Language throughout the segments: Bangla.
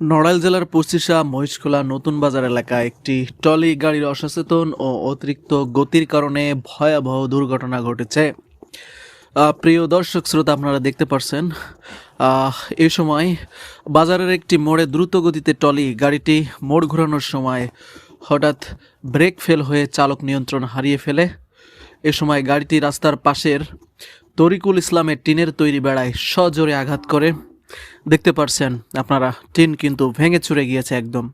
নড়াইল জেলার পশ্চিশা মহিষখোলা নতুন বাজার এলাকায় একটি ট্রলি গাড়ির অসচেতন ও অতিরিক্ত গতির কারণে ভয়াবহ দুর্ঘটনা ঘটেছে। প্রিয় দর্শক শ্রোতা, আপনারা দেখতে পাচ্ছেন এই সময় বাজারের একটি মোড়ে দ্রুত গতিতে ট্রলি গাড়িটি মোড় ঘোরানোর সময় হঠাৎ ব্রেক ফেল হয়ে চালক নিয়ন্ত্রণ হারিয়ে ফেলে। এ সময় গাড়িটি রাস্তার পাশের তরিকুল ইসলামের টিনের তৈরি বেড়ায় সজোরে আঘাত করে। দেখতে পাচ্ছেন আপনারা, টিন কিন্তু ভেঙে চুরে গিয়েছে একদম।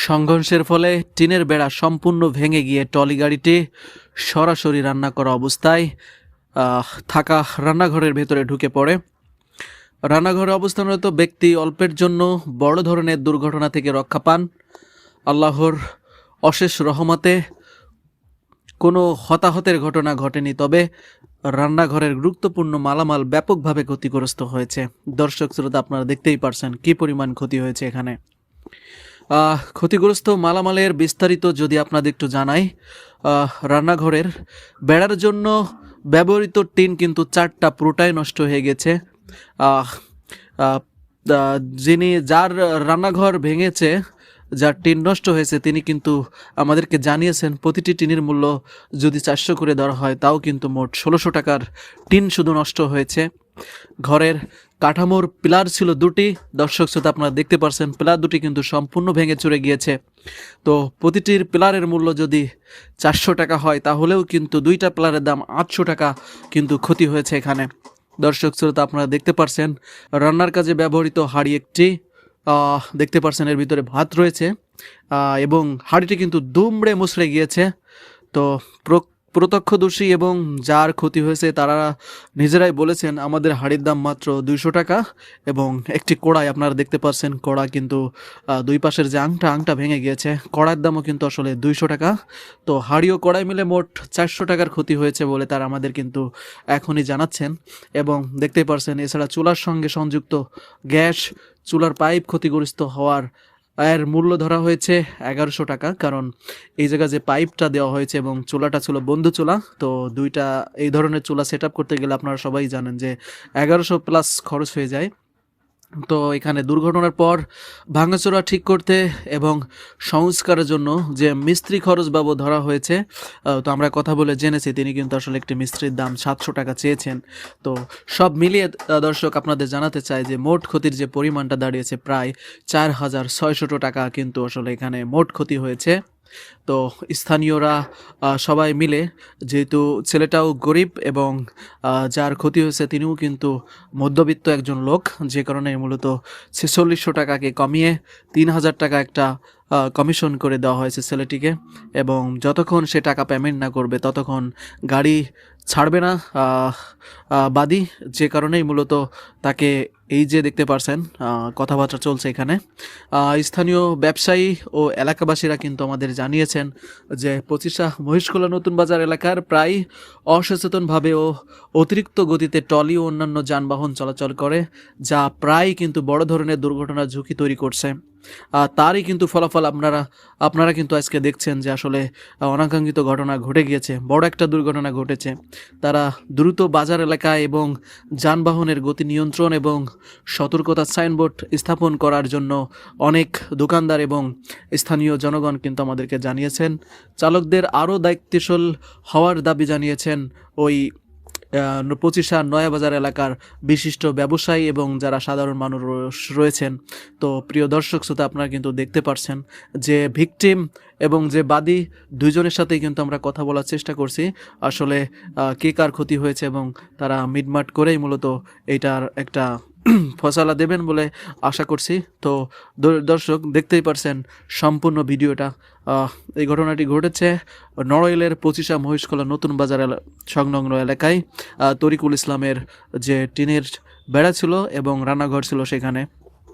সংঘর্ষের ফলে টিনের বেড়া সম্পূর্ণ ভেঙে গিয়ে ট্রলি গাড়িটি সরাসরি রান্না করা অবস্থায় থাকা রান্নাঘরের ভেতরে ঢুকে পড়ে। রান্নাঘরে অবস্থানরত ব্যক্তি অল্পের জন্য বড় ধরনের দুর্ঘটনা থেকে রক্ষা পান। আল্লাহর অশেষ রহমতে কোনো হতাহতের ঘটনা ঘটেনি, তবে রান্নাঘরের গুরুত্বপূর্ণ মালামাল ব্যাপকভাবে ক্ষতিগ্রস্ত হয়েছে। দর্শক শ্রোতা, আপনারা দেখতেই পারছেন কী পরিমাণ ক্ষতি হয়েছে এখানে। ক্ষতিগ্রস্ত মালামালের বিস্তারিত যদি আপনাদের একটু জানাই, রান্নাঘরের বেড়ার জন্য ব্যবহৃত টিন কিন্তু 4টা পুরোটাই নষ্ট হয়ে গেছে। যার রান্নাঘর ভেঙেছে, যার টিন নষ্ট হয়েছে, তিনি কিন্তু আমাদেরকে জানিয়েছেন প্রতিটি টিনের মূল্য যদি 400 করে ধরা হয় তাও কিন্তু মোট 1600 টাকার টিন শুধু নষ্ট হয়েছে। ঘরের কাঠামোর পিলার ছিল 2টি। দর্শক শ্রোতা, আপনারা দেখতে পাচ্ছেন পিলার 2টি কিন্তু সম্পূর্ণ ভেঙে চুরে গিয়েছে। তো প্রতিটির পিলারের মূল্য যদি 400 টাকা হয় তাহলেও কিন্তু 2টা পিলারের দাম 800 টাকা কিন্তু ক্ষতি হয়েছে এখানে। দর্শক শ্রোতা, আপনারা দেখতে পাচ্ছেন রান্নার কাজে ব্যবহৃত হাঁড়ি একটি, দেখতে পাচ্ছেন এর ভিতরে ভাত রয়েছে এবং হাঁড়িটি কিন্তু দুমড়ে মুচড়ে গিয়েছে। তো প্রত্যক্ষদর্শী এবং যার ক্ষতি হয়েছে তারা নিজেরাই বলেছেন আমাদের হাঁড়ির দাম মাত্র 200 টাকা এবং একটি কড়াই আপনারা দেখতে পাচ্ছেন, কড়া কিন্তু 2 পাশের যে আংটা ভেঙে গিয়েছে। কড়াইয়ের দামও কিন্তু আসলে 200 টাকা। তো হাঁড়ি ও কড়াই মিলে মোট 400 টাকার ক্ষতি হয়েছে বলে তারা আমাদের কিন্তু এখনই জানাচ্ছেন। এবং দেখতেই পাচ্ছেন এছাড়া চুলার সঙ্গে সংযুক্ত গ্যাস, চুলার পাইপ ক্ষতিগ্রস্ত হওয়ার এর মূল্য ধরা হয়েছে 1100 টাকা, কারণ এই জায়গায় যে পাইপটা দেওয়া হয়েছে এবং চুলাটা ছিল বন্ধু চুলা। তো 2টা এই ধরনের চুলা সেট আপ করতে গেলে আপনারা সবাই জানেন যে 1100 প্লাস খরচ হয়ে যায়। তো এখানে দুর্ঘটনার পর ভাঙাচোরা ঠিক করতে এবং সংস্কারের জন্য যে মিস্ত্রি খরচ বাবদ ধরা হয়েছে, তো আমরা কথা বলে জেনেছি তিনি কিন্তু আসলে একটি মিস্ত্রির দাম 700 টাকা চেয়েছেন। তো সব মিলিয়ে দর্শক আপনাদের জানাতে চাই যে মোট ক্ষতির যে পরিমাণটা দাঁড়িয়েছে প্রায় 4600 টাকা কিন্তু আসলে এখানে মোট ক্ষতি হয়েছে। তো স্থানীয়রা সবাই মিলে, যেহেতু ছেলেটাও গরিব এবং যার ক্ষতি হয়েছে তিনিও কিন্তু মধ্যবিত্ত একজন লোক, যে কারণে মূলত 4600 টাকাকে কমিয়ে 3000 টাকা একটা কমিশন করে দেওয়া হয়েছে ছেলেটিকে। এবং যতক্ষণ সে টাকা পেমেন্ট না করবে ততক্ষণ গাড়ি ছাড়বে না বাদী, যে কারণেই মূলত তাকে এই যে দেখতে পারছেন কথাবার্তা চলছে এখানে। স্থানীয় ব্যবসায়ী ও এলাকাবাসীরা কিন্তু আমাদের জানিয়েছেন যে পচিশা মহিষখোলা নতুন বাজার এলাকার প্রায় অসচেতনভাবে ও অতিরিক্ত গতিতে ট্রলি ও অন্যান্য যানবাহন চলাচল করে, যা প্রায় কিন্তু বড় ধরনের দুর্ঘটনার ঝুঁকি তৈরি করছে। তারই কিন্তু ফলাফল আপনারা কিন্তু আজকে দেখছেন যে আসলে অনাকাঙ্ক্ষিত ঘটনা ঘটে গিয়েছে, বড় একটা দুর্ঘটনা ঘটেছে। তারা দ্রুত বাজার এলাকায় এবং যানবাহনের গতি নিয়ন্ত্রণ এবং সতর্কতা সাইনবোর্ড স্থাপন করার জন্য অনেক দোকানদার এবং স্থানীয় জনগণ কিন্তু আমাদেরকে জানিয়েছেন। চালকদের আরও দায়িত্বশীল হওয়ার দাবি জানিয়েছেন ওই পচিশা নয়াবাজার এলাকার বিশিষ্ট ব্যবসায়ী এবং যারা সাধারণ মানুষ রয়েছেন। তো প্রিয় দর্শক শ্রোতা, আপনারা কিন্তু দেখতে পাচ্ছেন যে ভিকটিম এবং যে বাদী দুইজনের সাথেই কিন্তু আমরা কথা বলার চেষ্টা করছি আসলে কে কার ক্ষতি হয়েছে, এবং তারা মিটমাট করেই মূলত এইটার একটা ফয়সালা দেবেন বলে আশা করছি। তো দর্শক দেখতেই পারছেন সম্পূর্ণ ভিডিওটা। এই ঘটনাটি ঘটেছে নড়াইলের পচিশা মহিষখোলা নতুন বাজার সংলগ্ন এলাকায়। তরিকুল ইসলামের যে টিনের বেড়া ছিল এবং রান্নাঘর ছিল সেখানে।